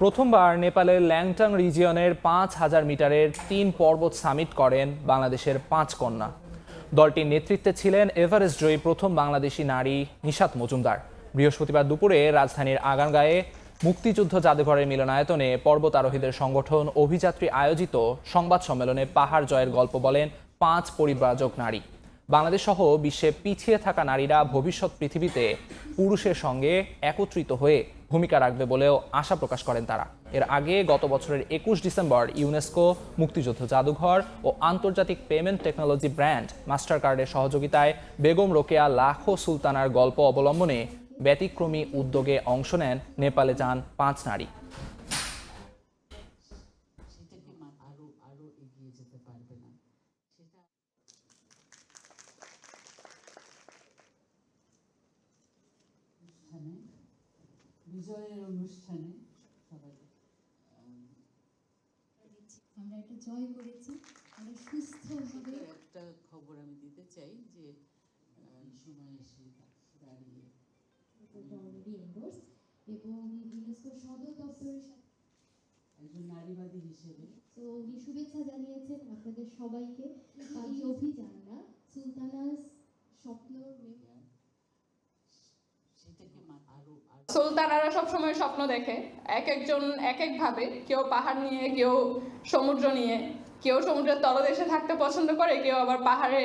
প্রথমবার নেপালের ল্যাংটাং রিজিয়নের ৫,০০০ মিটারের ৩ পর্বত সামিট করেন বাংলাদেশের ৫ কন্যা। দলটির নেতৃত্বে ছিলেন এভারেস্ট জয়ী প্রথম বাংলাদেশি নারী নিশাত মজুমদার। বৃহস্পতিবার দুপুরে রাজধানীর আগারগাঁয়ে মুক্তিযুদ্ধ জাদুঘরের মিলনায়তনে পর্বত আরোহীদের সংগঠন অভিযাত্রী আয়োজিত সংবাদ সম্মেলনে পাহাড় জয়ের গল্প বলেন ৫ পরিব্রাজক নারী। বাংলাদেশ সহ বিশ্বে পিছিয়ে থাকা নারীরা ভবিষ্যৎ পৃথিবীতে পুরুষের সঙ্গে একত্রিত হয়ে ভূমিকা রাখবে বলেও আশা প্রকাশ করেন তারা। এর আগে গত বছরের ২১ ডিসেম্বর ইউনেস্কো, মুক্তিযুদ্ধ জাদুঘর ও আন্তর্জাতিক পেমেন্ট টেকনোলজি ব্র্যান্ড মাস্টার কার্ডের সহযোগিতায় বেগম রোকেয়া লাখো সুলতানার গল্প অবলম্বনে ব্যতিক্রমী উদ্যোগে অংশ নেন নেপালে যান ৫ নারী। বিজয়ের অনুষ্ঠানে সবাই আমরা একটা জয় করেছি, আমরা সুস্থভাবে। একটা খবর আমি দিতে চাই যে এই সময় এসে দাঁড়িয়ে অলরেডি এন্ডোর্স এবং ইউনেস্কো সদর দপ্তরের সাথে একজন নারীবাদী হিসেবে তো উনি শুভেচ্ছা জানিয়েছেন আপনাদের সবাইকে। এই অভিযানটা সুলতানাস স্বপ্ন সেটাকে আরো সুলতানারা সবসময় স্বপ্ন দেখে, এক একজন এক একভাবে। কেউ পাহাড় নিয়ে, কেউ সমুদ্র নিয়ে, কেউ সমুদ্রের তলদেশে থাকতে পছন্দ করে, কেউ আবার পাহাড়ে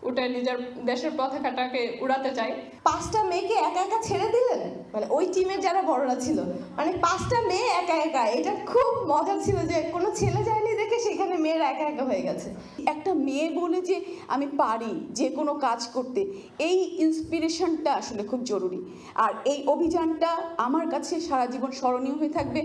উঠে নিজের দেশের পতাকাটাকে উড়াতে চায়। 5টা মেয়েকে একা একা ছেড়ে দিলেন, মানে ওই টিমের যারা বড়রা ছিল, মানে 5টা মেয়ে একা একা। এটা খুব মজা ছিল যে কোনো ছেলে যায়নি দেখে সেখানে মেয়েরা একা একা হয়ে গেছে। একটা মেয়ে বলে যে আমি পারি যে কোনো কাজ করতে, এই ইন্সপিরেশনটা আসলে খুব জরুরি। আর এই অভিযানটা আমার কাছে সারা জীবন স্মরণীয় হয়ে থাকবে।